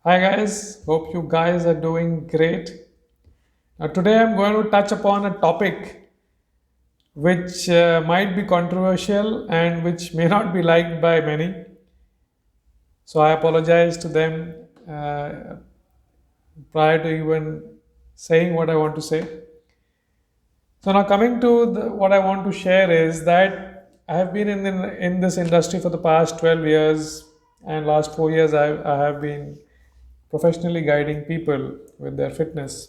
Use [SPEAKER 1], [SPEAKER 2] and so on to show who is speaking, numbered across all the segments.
[SPEAKER 1] Hi guys, hope you guys are doing great. Now, today I'm going to touch upon a topic which might be controversial and which may not be liked by many. So, I apologize to them prior to even saying what I want to say. So, now coming to what I want to share is that I have been in this industry for the past 12 years, and last 4 years I have been professionally guiding people with their fitness.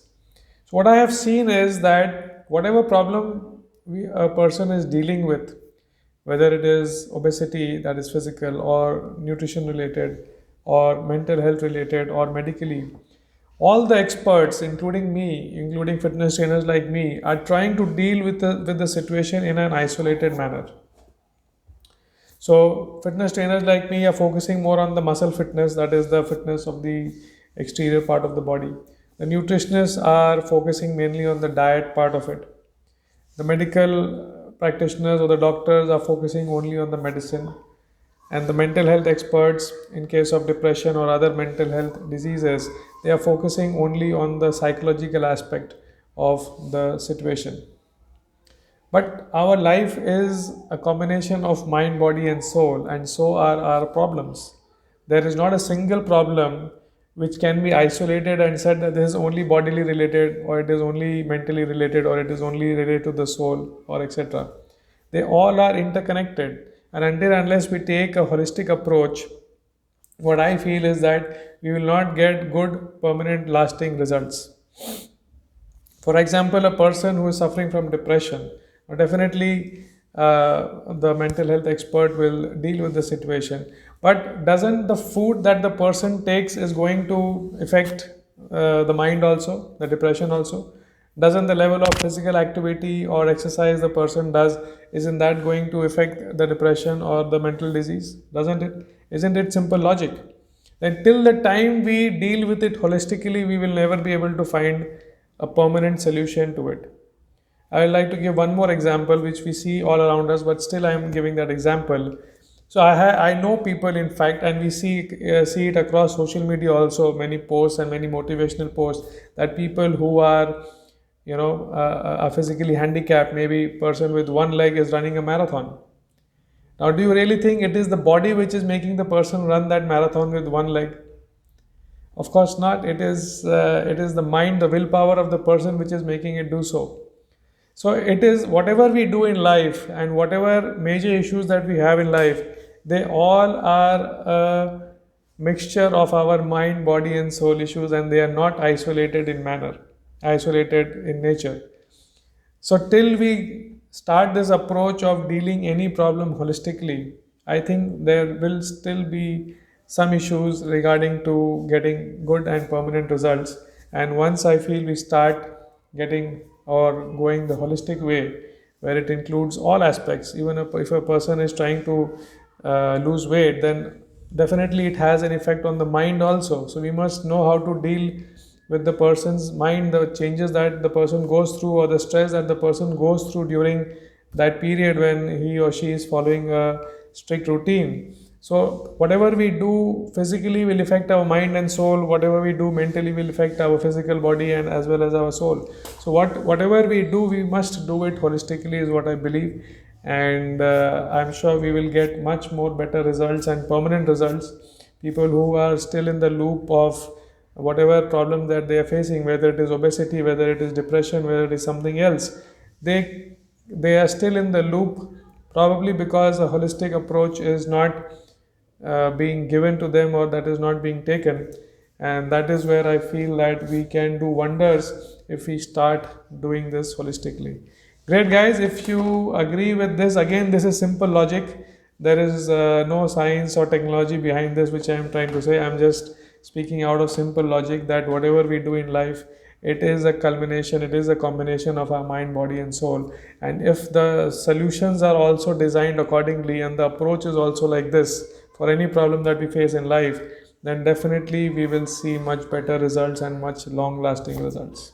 [SPEAKER 1] So what I have seen is that whatever problem a person is dealing with, whether it is obesity that is physical or nutrition related or mental health related or medically, all the experts, including me, including fitness trainers like me, are trying to deal with the situation in an isolated manner. So, fitness trainers like me are focusing more on the muscle fitness, that is the fitness of the exterior part of the body. The nutritionists are focusing mainly on the diet part of it. The medical practitioners or the doctors are focusing only on the medicine. And the mental health experts, in case of depression or other mental health diseases, they are focusing only on the psychological aspect of the situation. But our life is a combination of mind, body, and soul, and so are our problems. There is not a single problem which can be isolated and said that this is only bodily related, or it is only mentally related, or it is only related to the soul, or etc. They all are interconnected, and until unless we take a holistic approach, what I feel is that we will not get good, permanent, lasting results. For example, a person who is suffering from depression, definitely the mental health expert will deal with the situation. But doesn't the food that the person takes is going to affect the mind also, the depression also? Doesn't the level of physical activity or exercise the person does, isn't that going to affect the depression or the mental disease? Doesn't it? Isn't it simple logic? Then till the time we deal with it holistically, we will never be able to find a permanent solution to it. I would like to give one more example which we see all around us, but still I am giving that example. So I know people, in fact, and we see it across social media also. Many posts and many motivational posts that people who are, are physically handicapped, maybe person with one leg is running a marathon. Now, do you really think it is the body which is making the person run that marathon with one leg? Of course not. It is the mind, the willpower of the person which is making it do so. So it is whatever we do in life and whatever major issues that we have in life, they all are a mixture of our mind, body, and soul issues, and they are not isolated in manner, isolated in nature. So till we start this approach of dealing any problem holistically, I think there will still be some issues regarding to getting good and permanent results. And once I feel we start getting or going the holistic way, where it includes all aspects, even if a person is trying to lose weight, then definitely it has an effect on the mind also. So we must know how to deal with the person's mind, the changes that the person goes through, or the stress that the person goes through during that period when he or she is following a strict routine. So whatever we do physically will affect our mind and soul. Whatever we do mentally will affect our physical body and as well as our soul. So whatever we do, we must do it holistically, is what I believe, and I'm sure we will get much more better results and permanent results. People who are still in the loop of whatever problem that they are facing, whether it is obesity, whether it is depression, whether it is something else, they are still in the loop, probably because a holistic approach is not being given to them, or that is not being taken. And that is where I feel that we can do wonders if we start doing this holistically. Great guys, if you agree with this, again, this is simple logic. There is no science or technology behind this which I am trying to say. I am just speaking out of simple logic that whatever we do in life, it is a culmination, it is a combination of our mind, body, and soul. And if the solutions are also designed accordingly and the approach is also like this for any problem that we face in life, then definitely we will see much better results and much long lasting results.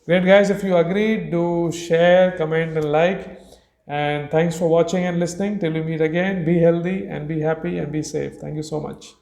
[SPEAKER 1] Great guys, if you agree, do share, comment, and like. And thanks for watching and listening. Till we meet again, be healthy and be happy and be safe. Thank you so much.